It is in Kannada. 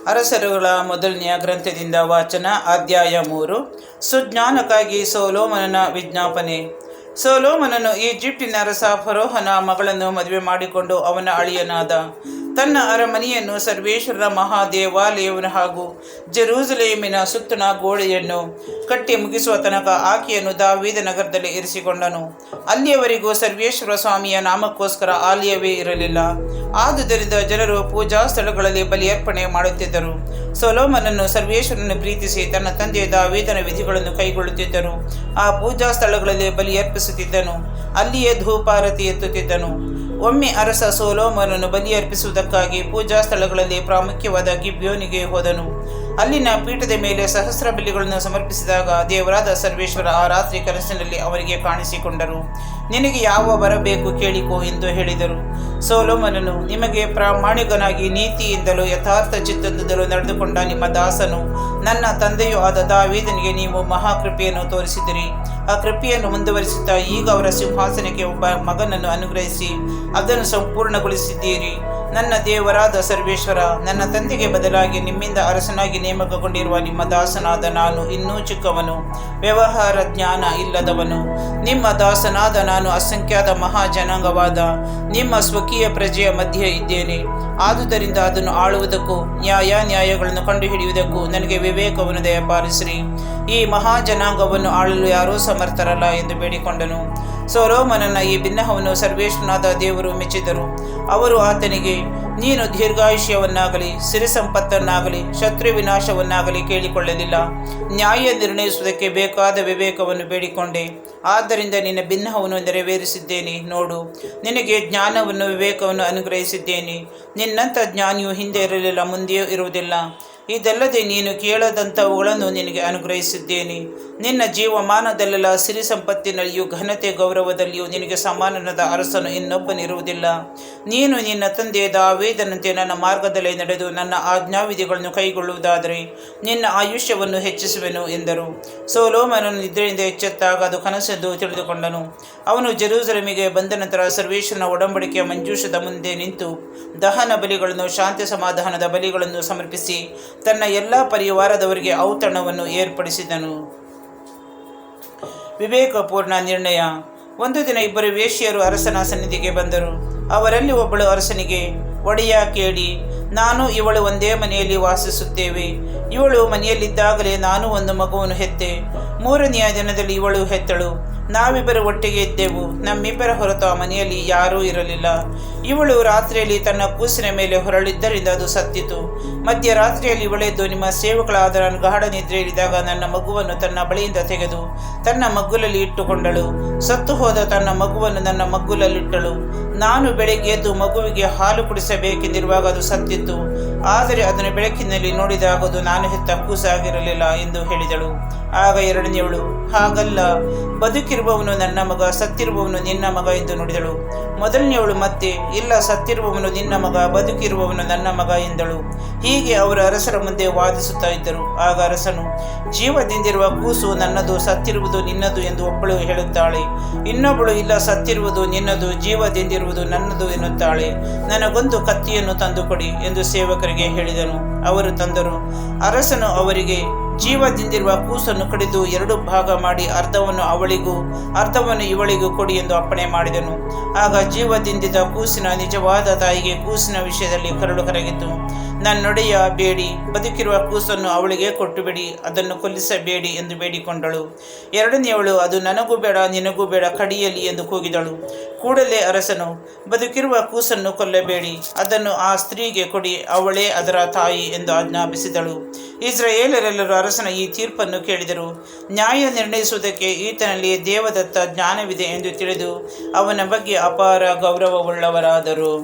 ಅರಸರುಗಳ ಮೊದಲನೆಯ ಗ್ರಂಥದಿಂದ ವಾಚನ. ಅಧ್ಯಾಯ 3. ಸುಜ್ಞಾನಕ್ಕಾಗಿ ಸೊಲೊಮೋನನ ವಿಜ್ಞಾಪನೆ. ಸೊಲೊಮೋನನು ಈಜಿಪ್ಟಿನ ಅರಸ ಫರೋಹನ ಮಗಳನ್ನು ಮದುವೆ ಮಾಡಿಕೊಂಡು ಅವನ ಅಳಿಯನಾದ. ತನ್ನ ಅರಮನೆಯನ್ನು, ಸರ್ವೇಶ್ವರರ ಮಹಾದೇವಾಲಯವನ್ನು ಹಾಗೂ ಜೆರೂಸಲೇಮಿನ ಸುತ್ತಣ ಗೋಡೆಯನ್ನು ಕಟ್ಟಿ ಮುಗಿಸುವ ತನಕ ಆಕೆಯನ್ನು ದಾವೀದ ನಗರದಲ್ಲಿ ಇರಿಸಿಕೊಂಡನು. ಅಲ್ಲಿಯವರೆಗೂ ಸರ್ವೇಶ್ವರ ಸ್ವಾಮಿಯ ನಾಮಕ್ಕೋಸ್ಕರ ಆಲಯವೇ ಇರಲಿಲ್ಲ. ಆದುದರಿಂದ ಜನರು ಪೂಜಾ ಸ್ಥಳಗಳಲ್ಲಿ ಬಲಿಯರ್ಪಣೆ ಮಾಡುತ್ತಿದ್ದರು. ಸೊಲೊಮೋನನು ಸರ್ವೇಶ್ವರನನ್ನು ಪ್ರೀತಿಸಿ ತನ್ನ ತಂದೆ ದಾವೀದನ ವಿಧಿಗಳನ್ನು ಕೈಗೊಳ್ಳುತ್ತಿದ್ದನು. ಆ ಪೂಜಾ ಸ್ಥಳಗಳಲ್ಲಿ ಬಲಿಯರ್ಪಿಸುತ್ತಿದ್ದನು, ಅಲ್ಲಿಯೇ ಧೂಪಾರತಿ ಎತ್ತುತ್ತಿದ್ದನು. ಒಮ್ಮೆ ಅರಸ ಸೊಲೊಮೋನನು ಬಲಿಯರ್ಪಿಸುವುದಕ್ಕಾಗಿ ಪೂಜಾ ಸ್ಥಳಗಳಲ್ಲಿ ಪ್ರಾಮುಖ್ಯವಾದ ಗಿಬ್ಯೋನಿಗೆ ಹೋದನು. ಅಲ್ಲಿನ ಪೀಠದ ಮೇಲೆ ಸಹಸ್ರ ಬಲಿಗಳನ್ನು ಸಮರ್ಪಿಸಿದಾಗ ದೇವರಾದ ಸರ್ವೇಶ್ವರ ಆ ರಾತ್ರಿ ಕನಸಿನಲ್ಲಿ ಅವರಿಗೆ ಕಾಣಿಸಿಕೊಂಡರು. ನಿನಗೆ ಯಾವ ವರ ಬೇಕು ಕೇಳಿಕೋ ಎಂದು ಹೇಳಿದರು. ಸೊಲೊಮೋನನು, ನಿಮಗೆ ಪ್ರಾಮಾಣಿಕನಾಗಿ ನೀತಿಯಿಂದಲೂ ಯಥಾರ್ಥ ಚಿತ್ತದಿಂದಲೂ ನಡೆದುಕೊಂಡ ನಿಮ್ಮ ದಾಸನು ನನ್ನ ತಂದೆಯೂ ಆದ ದಾವೀದನಿಗೆ ನೀವು ಮಹಾಕೃಪೆಯನ್ನು ತೋರಿಸಿದಿರಿ. ಆ ಕೃಪೆಯನ್ನು ಮುಂದುವರಿಸುತ್ತಾ ಈಗ ಅವರ ಸಿಂಹಾಸನಕ್ಕೆ ಒಬ್ಬ ಮಗನನ್ನು ಅನುಗ್ರಹಿಸಿ ಅದನ್ನು ಸಂಪೂರ್ಣಗೊಳಿಸಿದ್ದೀರಿ. ನನ್ನ ದೇವರಾದ ಸರ್ವೇಶ್ವರ, ನನ್ನ ತಂದೆಗೆ ಬದಲಾಗಿ ನಿಮ್ಮಿಂದ ಅರಸನಾಗಿ ನೇಮಕಗೊಂಡಿರುವ ನಿಮ್ಮ ದಾಸನಾದ ನಾನು ಇನ್ನೂ ಚಿಕ್ಕವನು, ವ್ಯವಹಾರ ಜ್ಞಾನ ಇಲ್ಲದವನು. ನಿಮ್ಮ ದಾಸನಾದ ನಾನು ಅಸಂಖ್ಯಾತ ಮಹಾಜನಾಂಗವಾದ ನಿಮ್ಮ ಸ್ವಕೀಯ ಪ್ರಜೆಯ ಮಧ್ಯೆ ಇದ್ದೇನೆ. ಆದುದರಿಂದ ಅದನ್ನು ಆಳುವುದಕ್ಕೂ ನ್ಯಾಯಗಳನ್ನು ಕಂಡುಹಿಡಿಯುವುದಕ್ಕೂ ನನಗೆ ವಿವೇಕವನ್ನು ದಯಪಾಲಿಸಿರಿ. ಈ ಮಹಾಜನಾಂಗವನ್ನು ಆಳಲು ಯಾರೂ ಸಮರ್ಥರಲ್ಲ ಎಂದು ಬೇಡಿಕೊಂಡನು. ಸೊಲೊಮೋನನ ಈ ಬಿನ್ನಹವನ್ನು ಸರ್ವೇಶ್ವರನಾದ ದೇವರು ಮೆಚ್ಚಿದರು. ಅವರು ಆತನಿಗೆ, ನೀನು ದೀರ್ಘಾಯುಷ್ಯವನ್ನಾಗಲಿ ಸಿರಿ ಸಂಪತ್ತನ್ನಾಗಲಿ ಶತ್ರು ವಿನಾಶವನ್ನಾಗಲಿ ಕೇಳಿಕೊಳ್ಳಲಿಲ್ಲ. ನ್ಯಾಯ ನಿರ್ಣಯಿಸುವುದಕ್ಕೆ ಬೇಕಾದ ವಿವೇಕವನ್ನು ಬೇಡಿಕೊಂಡೆ. ಆದ್ದರಿಂದ ನಿನ್ನ ಬಿನ್ನಹವನ್ನು ನೆರವೇರಿಸಿದ್ದೇನೆ. ನೋಡು, ನಿನಗೆ ಜ್ಞಾನವನ್ನು ವಿವೇಕವನ್ನು ಅನುಗ್ರಹಿಸಿದ್ದೇನೆ. ನಿನ್ನಂಥ ಜ್ಞಾನಿಯು ಹಿಂದೆ ಇರಲಿಲ್ಲ, ಮುಂದೆಯೂ ಇರುವುದಿಲ್ಲ. ಇದಲ್ಲದೆ ನೀನು ಕೇಳದಂಥವುಗಳನ್ನು ನಿನಗೆ ಅನುಗ್ರಹಿಸಿದ್ದೇನೆ. ನಿನ್ನ ಜೀವಮಾನದಲ್ಲೆಲ್ಲ ಸಿರಿ ಸಂಪತ್ತಿನಲ್ಲಿಯೂ ಘನತೆ ಗೌರವದಲ್ಲಿಯೂ ನಿನಗೆ ಸಮಾನನಾದ ಅರಸನು ಇನ್ನೊಬ್ಬನಿರುವುದಿಲ್ಲ. ನೀನು ನಿನ್ನ ತಂದೆ ದಾವೀದನಂತೆ ನನ್ನ ಮಾರ್ಗದಲ್ಲಿ ನಡೆದು ನನ್ನ ಆಜ್ಞಾವಿಧಿಗಳನ್ನು ಕೈಗೊಳ್ಳುವುದಾದರೆ ನಿನ್ನ ಆಯುಷ್ಯವನ್ನು ಹೆಚ್ಚಿಸುವೆನು ಎಂದರು. ಸೊಲೊಮೋನನು ನಿದ್ರೆಯಿಂದ ಎಚ್ಚೆತ್ತಾಗ ಅದು ಕನಸೆಂದು ತಿಳಿದುಕೊಂಡನು. ಅವನು ಜೆರೂಸಲೇಮಿಗೆ ಬಂದ ನಂತರ ಸರ್ವೇಶ್ವರನ ಒಡಂಬಡಿಕೆಯ ಮಂಜೂಷದ ಮುಂದೆ ನಿಂತು ದಹನ ಬಲಿಗಳನ್ನು, ಶಾಂತಿ ಸಮಾಧಾನದ ಬಲಿಗಳನ್ನು ಸಮರ್ಪಿಸಿ ತನ್ನ ಎಲ್ಲ ಪರಿವಾರದವರಿಗೆ ಔತಣವನ್ನು ಏರ್ಪಡಿಸಿದನು. ವಿವೇಕಪೂರ್ಣ ನಿರ್ಣಯ. ಒಂದು ದಿನ ಇಬ್ಬರು ವೇಶ್ಯರು ಅರಸನ ಸನ್ನಿಧಿಗೆ ಬಂದರು. ಅವರಲ್ಲಿ ಒಬ್ಬಳು ಅರಸನಿಗೆ, ಒಡೆಯ ಕೇಳಿ, ನಾನು ಇವಳು ಒಂದೇ ಮನೆಯಲ್ಲಿ ವಾಸಿಸುತ್ತೇವೆ. ಇವಳು ಮನೆಯಲ್ಲಿದ್ದಾಗಲೇ ನಾನು ಒಂದು ಮಗುವನ್ನು ಹೆತ್ತೆ. 3ನೆಯ ದಿನದಲ್ಲಿ ಇವಳು ಹೆತ್ತಳು. ನಾವಿಬ್ಬರು ಒಟ್ಟಿಗೆ ಇದ್ದೆವು. ನಮ್ಮಿಬ್ಬರ ಹೊರತು ಆ ಮನೆಯಲ್ಲಿ ಯಾರೂ ಇರಲಿಲ್ಲ. ಇವಳು ರಾತ್ರಿಯಲ್ಲಿ ತನ್ನ ಕೂಸಿನ ಮೇಲೆ ಹೊರಳಿದ್ದರಿಂದ ಅದು ಸತ್ತಿತು. ಮಧ್ಯರಾತ್ರಿಯಲ್ಲಿ ಇವಳೆದ್ದು ನಿಮ್ಮ ಸೇವಕಳಾದ ನಾನು ಗಾಢ ನಿದ್ರೆಯಲ್ಲಿದ್ದಾಗ ನನ್ನ ಮಗುವನ್ನು ತನ್ನ ಬಳಿಯಿಂದ ತೆಗೆದು ತನ್ನ ಮಗ್ಗುಲಲ್ಲಿ ಇಟ್ಟುಕೊಂಡಳು. ಸತ್ತು ಹೋದ ತನ್ನ ಮಗುವನ್ನು ನನ್ನ ಮಗ್ಗುಲಲ್ಲಿಟ್ಟಳು. ನಾನು ಬೆಳಗ್ಗೆ ಎದ್ದು ಮಗುವಿಗೆ ಹಾಲು ಕುಡಿಸಬೇಕೆಂದಿರುವಾಗ ಅದು ಸತ್ತಿತ್ತು. ಆದರೆ ಅದನ್ನು ಬೆಳಕಿನಲ್ಲಿ ನೋಡಿದಾಗ ಅದು ನಾನು ಹೆತ್ತ ಕೂಸಾಗಿರಲಿಲ್ಲ ಎಂದು ಹೇಳಿದಳು. ಆಗ 2ನೇಯವಳು, ಹಾಗಲ್ಲ, ಬದುಕಿರುವವನು ನನ್ನ ಮಗ, ಸತ್ತಿರುವವನು ನಿನ್ನ ಮಗ ಎಂದು ನುಡಿದಳು. 1ನೇಯವಳು ಮತ್ತೆ, ಇಲ್ಲ, ಸತ್ತಿರುವವನು ನಿನ್ನ ಮಗ, ಬದುಕಿರುವವನು ನನ್ನ ಮಗ ಎಂದಳು. ಹೀಗೆ ಅವರು ಅರಸರ ಮುಂದೆ ವಾದಿಸುತ್ತಾ ಇದ್ದರು. ಆಗ ಅರಸನು, ಜೀವದಿಂದಿರುವ ಕೂಸು ನನ್ನದು, ಸತ್ತಿರುವುದು ನಿನ್ನದು ಎಂದು ಒಬ್ಬಳು ಹೇಳುತ್ತಾಳೆ. ಇನ್ನೊಬ್ಬಳು, ಇಲ್ಲ, ಸತ್ತಿರುವುದು ನಿನ್ನದು, ಜೀವದಿಂದಿರುವುದು ನನ್ನದು ಎನ್ನುತ್ತಾಳೆ. ನನಗೊಂದು ಕತ್ತಿಯನ್ನು ತಂದುಕೊಡಿ ಎಂದು ಸೇವಕರಿಗೆ ಹೇಳಿದನು. ಅವರು ತಂದರು. ಅರಸನು ಅವರಿಗೆ, ಜೀವದಿಂದಿರುವ ಕೂಸನ್ನು ಕಡಿದು 2 ಭಾಗ ಮಾಡಿ ಅರ್ಧವನ್ನು ಅವಳಿಗೂ ಅರ್ಧವನ್ನು ಇವಳಿಗೂ ಕೊಡಿ ಎಂದು ಅಪ್ಪಣೆ ಮಾಡಿದನು. ಆಗ ಜೀವದಿಂದಿದ್ದ ಕೂಸಿನ ನಿಜವಾದ ತಾಯಿಗೆ ಕೂಸಿನ ವಿಷಯದಲ್ಲಿ ಕರುಳು ಕರಗಿತು. ನನ್ನೊಡೆಯ ಬೇಡಿ, ಬದುಕಿರುವ ಕೂಸನ್ನು ಅವಳಿಗೆ ಕೊಟ್ಟು ಬಿಡಿ, ಅದನ್ನು ಕೊಲ್ಲಿಸಬೇಡಿ ಎಂದು ಬೇಡಿಕೊಂಡಳು. 2ನೇಯವಳು, ಅದು ನನಗೂ ಬೇಡ, ನಿನಗೂ ಬೇಡ, ಕಡಿಯಲಿ ಎಂದು ಕೂಗಿದಳು. ಕೂಡಲೇ ಅರಸನು, ಬದುಕಿರುವ ಕೂಸನ್ನು ಕೊಲ್ಲಬೇಡಿ, ಅದನ್ನು ಆ ಸ್ತ್ರೀಗೆ ಕೊಡಿ, ಅವಳೇ ಅದರ ತಾಯಿ ಎಂದು ಆಜ್ಞಾಪಿಸಿದಳು. ಇಸ್ರಾಯೇಲರೆಲ್ಲರೂ ಅರಸನ ಈ ತೀರ್ಪನ್ನು ಕೇಳಿದರು. ನ್ಯಾಯ ನಿರ್ಣಯಿಸುವುದಕ್ಕೆ ಈತನಲ್ಲಿ ದೇವದತ್ತ ಜ್ಞಾನವಿದೆ ಎಂದು ತಿಳಿದು ಅವನ ಬಗ್ಗೆ ಅಪಾರ ಗೌರವವುಳ್ಳವರಾದರು.